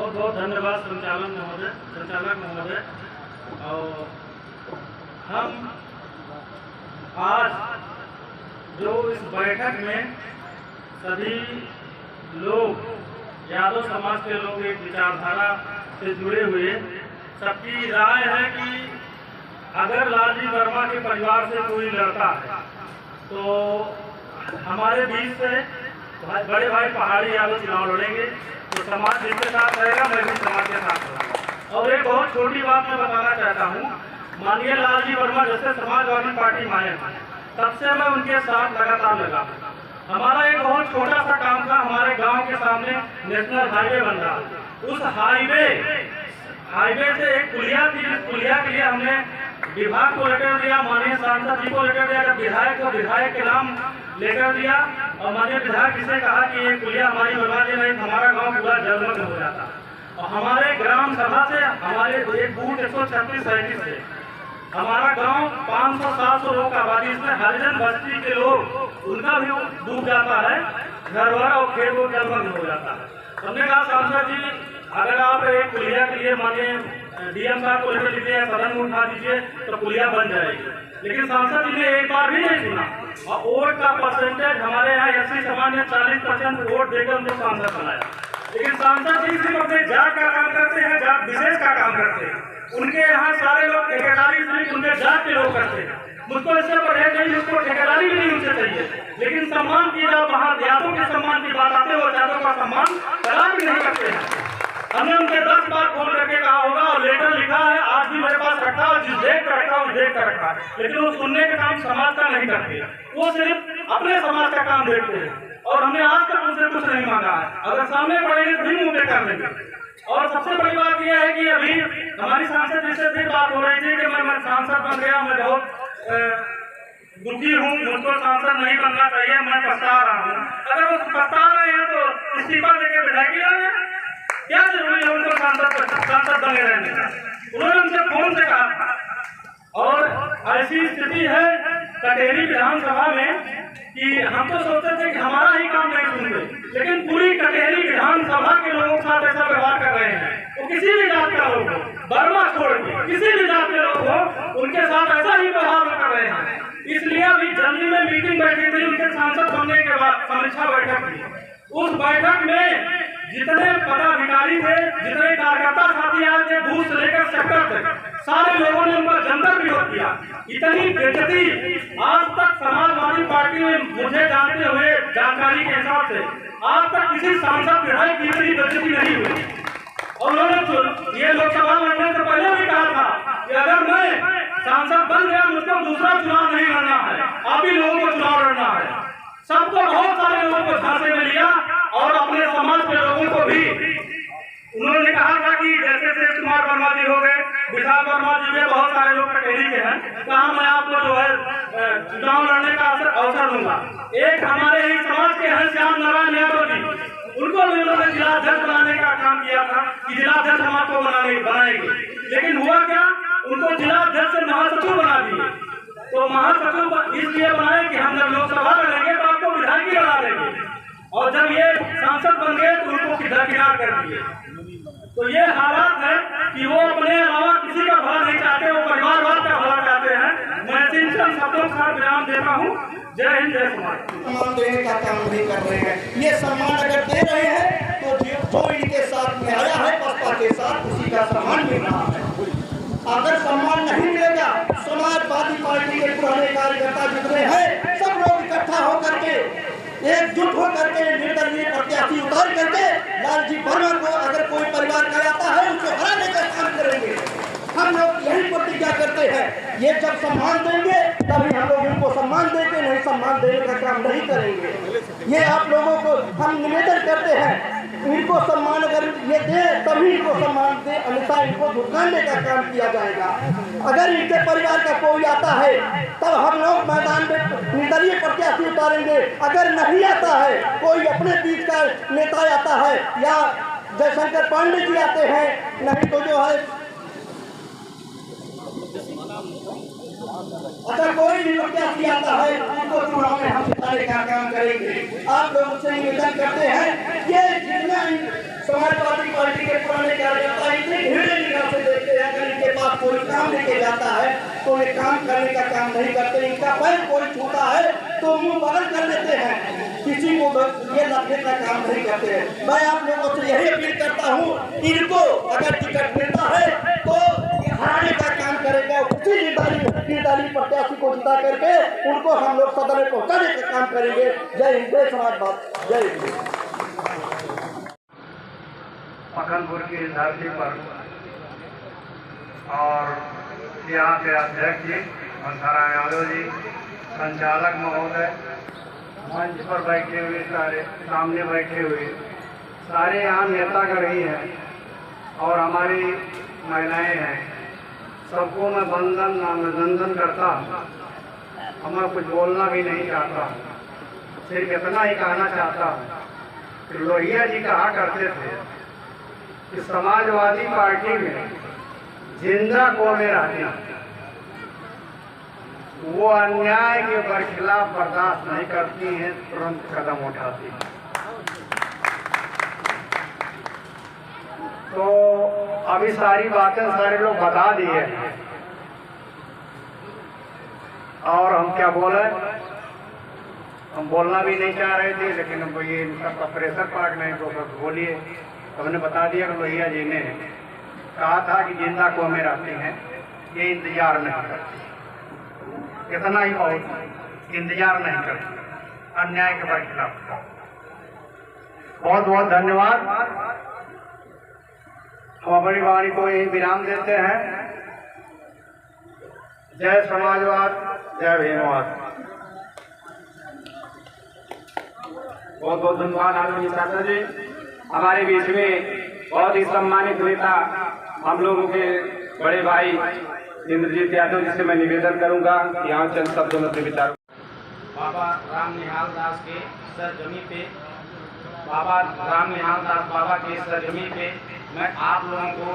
बहुत बहुत धन्यवाद संचालक महोदय। और हम आज जो इस बैठक में सभी लोग यादव समाज के लोग एक विचारधारा से जुड़े हुए, सबकी राय है कि अगर लालजी वर्मा के परिवार से कोई लड़ता है तो हमारे बीच से बड़े भाई पहाड़ी यादव चुनाव लड़ेंगे, तो समाज जिसके साथ रहेगा मैं भी समाज के साथ रहूँगा। और एक बहुत छोटी बात मैं बताना चाहता हूँ, माननीय लालजी वर्मा जैसे समाजवादी पार्टी में आए तब से मैं उनके साथ लगातार लगा। हमारा एक बहुत छोटा सा काम था, हमारे गांव के सामने नेशनल हाईवे बन रहा, उस हाईवे से एक पुलिया थी, जिस पुलिया के लिए हमने विभाग को लेटर दिया, माननीय सांसद जी को लेटर दिया, जब विधायक के नाम लेटर दिया और माननीय विधायक जी से कहा कि ये पुलिया हमारी बनवा दी, नहीं हमारा गांव पूरा जलमग्न हो जाता। और हमारे ग्राम सभा से हमारे एक बूथ 136 से हमारा गांव 500-700 लोग का आबादी, इसमें हरिजन बस्ती के लोग उनका भी डूब जाता है, घर वर और खेत वो जलमग्न हो जाता है। हमने कहा सांसद जी अगर आप एक पुलिया के लिए माननीय डीएम साहब को लेकर लीजिए, सदन में उठा दीजिए तो पुलिया बन जाएगी, लेकिन सांसद जी ने एक बार भी नहीं सुना। और वोट का परसेंटेज हमारे यहाँ एससी समाज ने 40% वोट देकर उनको सांसद बनाया, लेकिन सांसद जी सिर्फ अपने जात का काम करते हैं, जात विशेष का काम करते हैं। उनके यहाँ सारे लोग ठेकेदारी सिर्फ उनके जात के लोग करते हैं। मुझको इससे परहेज नहीं, उसको ठेकेदारी भी नहीं उनसे चाहिए, लेकिन सम्मान की जब वहाँ यादव के सम्मान की बात आते हो, यादव का सम्मान कदा भी नहीं करते हैं। हमने उनके 10 बार फोन करके कहा होगा और लेटर लिखा है, आज भी मेरे पास रखा है, जिस देख कर रखा उस देख कर रखा है, लेकिन वो सुनने का काम समाज का नहीं करते, वो सिर्फ अपने समाज का काम देखते हैं। और हमने आज तक उनसे कुछ नहीं मांगा है, अगर सामने पड़ेंगे तो भी मुँह पे कर लेंगे। और सबसे बड़ी बात यह है कि अभी हमारी सांसद जी से फिर बात हो रही थी कि मैं सांसद बन गया, मैं बहुत दुखी हूँ, मुझको सांसद नहीं बनना चाहिए, मैं पछता रहा हूँ। अगर वो पछता रहे हैं तो इस्तीफा देकर विधायक रहे हैं, क्या जरूरी है उनको सांसद बने रहने का? उन्होंने हमसे फोन से कहा था। और ऐसी स्थिति है कटेरी विधानसभा में कि हम तो सोचते थे कि हमारा ही काम नहीं सुनते, लेकिन पूरी कटेरी विधानसभा के लोगों के साथ ऐसा व्यवहार कर रहे हैं। वो किसी भी जात का लोग हो, वर्मा छोड़ के किसी भी जात के लोग हो, उनके साथ ऐसा ही व्यवहार कर रहे हैं। इसलिए अभी जल्दी में मीटिंग बैठी थी उनके सांसद बनने के बाद, समीक्षा बैठक थी। उस बैठक में जितने पदाधिकारी थे, जितने कार्यकर्ता साथी आए थे, बूथ से लेकर सेक्टर तक, सारे लोगों ने उनका जमकर विरोध किया। इतनी बेइज्जती आज तक समाजवादी पार्टी में मुझे जानते हुए जानकारी के हिसाब से आज तक किसी सांसद विधायक की इतनी बेइज्जती नहीं हुई। और उन्होंने ये लोकसभा लड़ने से पहले भी कहा था कि अगर मैं सांसद बन गया मुझको दूसरा चुनाव नहीं लड़ना है, आप ही लोगों को चुनाव लड़ना है। सबको बहुत सारे लोगों को झांसे में लिया और अपने समाज के लोगों को भी उन्होंने कहा था कि जैसे शिव कुमार वर्मा जी हो गए, विशाल वर्मा जी के बहुत सारे लोग कटेरी के हैं, कहा मैं आपको जो है चुनाव लड़ने का अवसर दूंगा। एक हमारे ही समाज के हैं श्याम नारायण यादव जी, उनको भी उन्होंने जिलाध्यक्ष बनाने का काम किया था कि जिलाध्यक्ष हम आपको बनाएंगे, लेकिन हुआ क्या, उनको जिलाध्यक्ष से महासचिव बना दिए। तो महासचिव इसलिए बनाए कि हम जब लोकसभा लड़ेंगे तो आपको विधायक ही लड़ा देंगे, और जब ये सांसद बन गए तो उनको किरकिरार कर दिए। तो ये हालात है कि वो अपने अलावा किसी का भला नहीं चाहते, वो परिवारवाद का भला चाहते हैं। मैं इन शब्दों का विराम देता हूँ। जय हिंद, जय समाज। सम्मान देने का काम नहीं कर रहे हैं। ये सम्मान अगर दे रहे हैं तो जो इनके साथ में आया है बसपा के साथ, उसी का सम्मान मिल रहा है। अगर सम्मान नहीं मिलेगा, समाजवादी पार्टी के पुराने कार्यकर्ता जितने हैं सब लोग इकट्ठा होकर के एकजुट होकर के निर्दलीय प्रत्याशी उतार करके लालजी वर्मा को अगर कोई परिवार कराता है उसको हराने का काम करेंगे। हम लोग यही प्रतिज्ञा करते हैं। ये जब सम्मान देंगे तभी हम लोग इनको सम्मान देंगे, नहीं सम्मान देने का काम नहीं करेंगे। ये आप लोगों को हम निवेदन करते हैं, इनको सम्मान अगर ये दे तभी इनको सम्मान दे, अन्यथा इनको धुतकारने का काम किया जाएगा। अगर इनके परिवार का कोई आता है तब हम लोग मैदान में निर्दलीय प्रत्याशी उतारेंगे। अगर नहीं आता है, कोई अपने बीच का नेता आता है या जयशंकर पांडे जी आते हैं, नहीं तो जो है अगर कोई भी प्रत्याशी आता है उनको चुनाव में हम जिताने का काम करेंगे। आप लोगों से निवेदन करते हैं, ये जितना समाजवादी पार्टी के पुराने कार्यकर्ता इतने ढीले निगाह से देखते हैं, अगर इनके पास कोई काम लेके जाता है तो ये काम करने का काम नहीं करते। इनका पैर कोई छूता है तो मुंह बगल कर लेते हैं, किसी को ये रखने का काम नहीं करते। मैं आप लोगों से यही अपील करता हूँ, इनको अगर टिकट मिलता है तो हराने का काम करेगा, उसी निर्दलीय प्रत्याशी को जिता करके उनको हम लोग सदन में पहुँचाने का काम करेंगे। जय हिंद, जय समाजवाद, जय हिंद। मखनपुर की धरती पर और यहाँ के अध्यक्ष जी मनसाराम यादव जी, संचालक महोदय, मंच पर बैठे हुए सारे, सामने बैठे हुए सारे यहाँ नेतागण ही हैं और हमारी महिलाएं हैं, सबको मैं वंदन अभिनंदन करता हूँ। और मैं कुछ बोलना भी नहीं चाहता, सिर्फ इतना ही कहना चाहता हूँ कि लोहिया जी कहा करते थे कि समाजवादी पार्टी में जिंदा कौमें रहती, वो अन्याय के बरखिलाफ बर्दाश्त नहीं करती हैं, तुरंत कदम उठाती हैं। तो अभी सारी बातें सारे लोग बता दिए हैं और हम क्या बोले, हम बोलना भी नहीं चाह रहे थे, लेकिन अब ये इनका प्रेशर पार्ट नहीं तो बोलिए। हमने बता दिया कि लोहिया जी ने कहा था कि जिंदा कौमें रहती हैं, ये इंतजार नहीं करती, इतना ही बहुत, इंतजार नहीं करती अन्याय के बरखिलाफ। बहुत बहुत धन्यवाद। हम अपनी वाणी को यही विराम देते हैं। जय समाजवाद, जय भीमवाद। बहुत बहुत धन्यवाद आदरणीय चाचा जी। हमारे बीच में बहुत ही सम्मानित नेता हम लोगों के बड़े भाई इंद्रजीत यादव जी से मैं निवेदन करूंगा यहाँ चंद शब्दों में विचार। बाबा राम निहाल दास के सरजमी पे, बाबा राम निहाल दास बाबा के सरजमी पे मैं आप लोगों को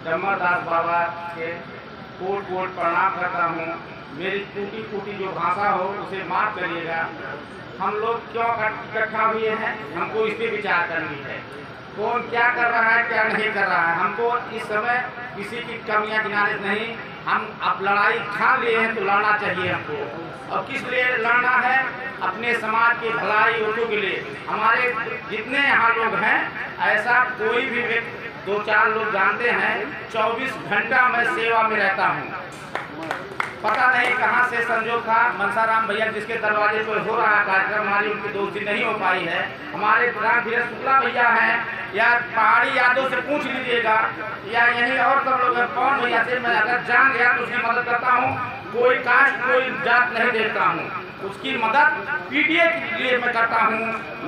डम्बरदास बाबा के कोट कोट प्रणाम करता हूँ। मेरी टूटी फूटी जो भाषा हो उसे माफ करिएगा। हम लोग क्यों इकट्ठा हुए हैं, हमको इस पर विचार करनी है। कौन क्या कर रहा है, क्या नहीं कर रहा है, हमको इस समय किसी की कमियां गिनाने नहीं। हम अब लड़ाई ठान लिए हैं तो लड़ना चाहिए हमको। और किस लिए लड़ना है? अपने समाज की भलाई उर्दू के लिए। हमारे जितने यहाँ लोग हैं, ऐसा कोई भी व्यक्ति, 2-4 लोग जानते हैं, 24 घंटा मैं सेवा में रहता हूँ। पता नहीं कहाँ से संजोग था, मनसाराम भैया जिसके दरवाजे पर हो रहा कार्यक्रम, हमारी उनकी दोस्ती नहीं हो पाई है। हमारे राम धीरज शुक्ला भैया हैं, या पहाड़ी यादव से पूछ लीजिएगा, या यहीं और सब लोग कौन भैया से मैं अगर जान गया तो उसकी मदद करता हूँ। कोई कास्ट कोई जात नहीं देखता हूँ, उसकी मदद पीटीए के लिए मैं करता हूँ,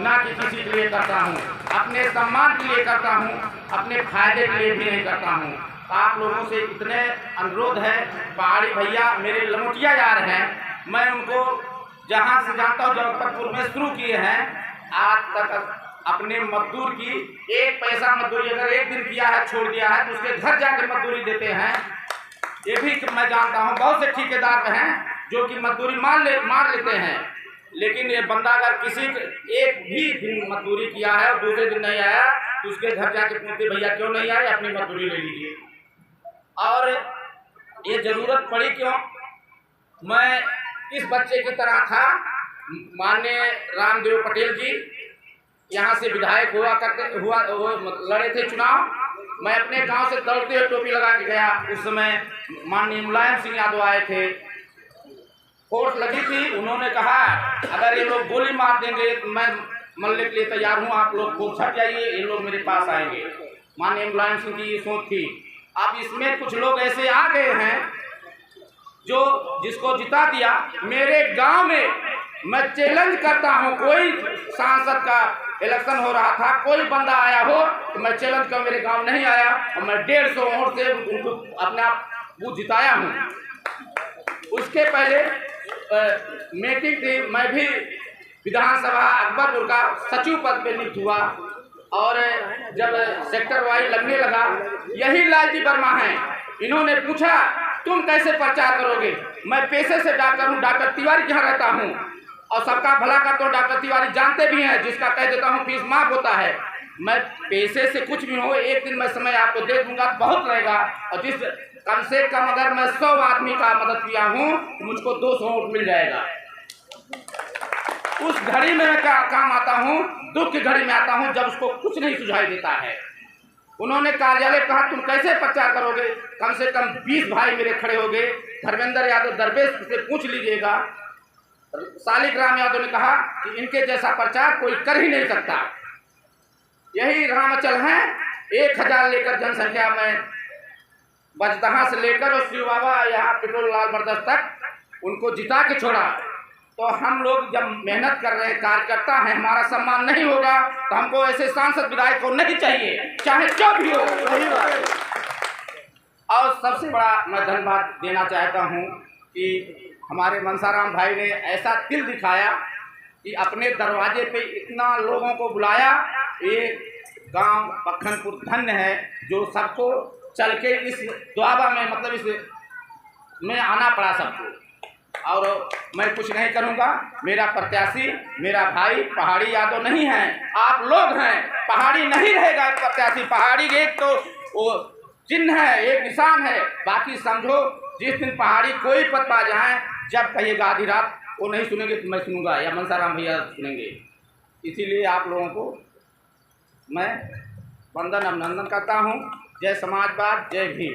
ना कि किसी के लिए करता हूँ। अपने सम्मान के लिए करता हूँ, अपने फायदे के लिए भी नहीं करता हूँ। आप लोगों से इतने अनुरोध है, पहाड़ी भैया मेरे लंगोटिया यार हैं, मैं उनको जहाँ से जानता हूँ जगतपुर में शुरू किए हैं, आज तक अपने मजदूर की 1 पैसा मजदूरी अगर एक दिन किया है, छोड़ दिया है, तो उसके घर जाकर मजदूरी देते हैं। ये भी मैं जानता हूँ। बहुत से ठेकेदार हैं जो कि मजदूरी मार लेते हैं, लेकिन ये बंदा अगर किसी एक भी दिन मजदूरी किया है और दूसरे दिन नहीं आया तो उसके घर जाके पूछते भैया क्यों नहीं आए, अपनी मजदूरी ले लीजिए। और ये जरूरत पड़ी क्यों? मैं इस बच्चे की तरह था। माननीय रामदेव पटेल जी यहाँ से विधायक लड़े थे चुनाव। मैं अपने गांव से दौड़ते हुए टोपी लगा के गया। उस समय माननीय मुलायम सिंह यादव आए थे, फोर्स लगी थी। उन्होंने कहा अगर ये लोग गोली मार देंगे तो मैं मरने के लिए तैयार हूँ, आप लोग खूब छट जाइए, ये लोग मेरे पास आएंगे। माननीय मुलायम सिंह की ये सोच थी। अब इसमें कुछ लोग ऐसे आ गए हैं जो जिसको जिता दिया। मेरे गांव में मैं चैलेंज करता हूं, कोई सांसद का इलेक्शन हो रहा था, कोई बंदा आया हो तो मैं चैलेंज कर, मेरे गांव नहीं आया और मैं 150 वोट से उनको अपने आप वो जिताया हूं। उसके पहले मीटिंग थी, मैं भी विधानसभा अकबरपुर का सचिव पद पे नियुक्त हुआ और जब सेक्टर वाइज लगने लगा, यही लालजी वर्मा हैं, इन्होंने पूछा तुम कैसे प्रचार करोगे? मैं पेशे से डॉक्टर हूँ, डॉक्टर तिवारी के यहाँ रहता हूँ और सबका भला करता हूँ। डॉक्टर तिवारी जानते भी हैं, जिसका कह देता हूँ फीस माफ होता है। मैं पैसे से कुछ भी हो, एक दिन मैं समय आपको दे दूंगा, बहुत रहेगा। और जिस कम से कम अगर मैं 100 आदमी का मदद किया हूँ तो मुझको 200 वोट मिल जाएगा। उस घड़ी में मैं काम आता हूँ, दुख की घड़ी में आता हूँ जब उसको कुछ नहीं सुझाई देता है। उन्होंने कार्यालय कहा तुम कैसे प्रचार करोगे, कम से कम 20 भाई मेरे खड़े हो गए। धर्मेंद्र यादव दरवेश से पूछ लीजिएगा। शालिग्राम यादव ने कहा कि इनके जैसा प्रचार कोई कर ही नहीं सकता। यही रामचल हैं, 1000 लेकर जनसंख्या में बजदहा से लेकर और शिव बाबा यहाँ पेट्रोल लाल बरदस तक उनको जिता के छोड़ा। तो हम लोग जब मेहनत कर रहे हैं, कार्यकर्ता हैं, हमारा सम्मान नहीं होगा तो हमको ऐसे सांसद विधायक को नहीं चाहिए, चाहे जो भी हो। और सबसे बड़ा मैं धन्यवाद देना चाहता हूँ कि हमारे मनसाराम भाई ने ऐसा दिल दिखाया कि अपने दरवाजे पे इतना लोगों को बुलाया। ये गांव पखनपुर धन्य है जो सबको चल के इस दुआबा में, मतलब इस में आना पड़ा सबको। और मैं कुछ नहीं करूंगा। मेरा प्रत्याशी मेरा भाई पहाड़ी यादव नहीं है, आप लोग हैं। पहाड़ी नहीं रहेगा प्रत्याशी, पहाड़ी एक तो वो चिन्ह है, एक निशान है। बाकी समझो जिस दिन पहाड़ी कोई पद पा जाए, जब कहिएगा आधी रात, वो नहीं सुनेंगे तो मैं सुनूंगा या मनसाराम भैया सुनेंगे। इसीलिए आप लोगों को मैं वंदन अभिनंदन करता हूँ। जय समाजवाद, जय भीम।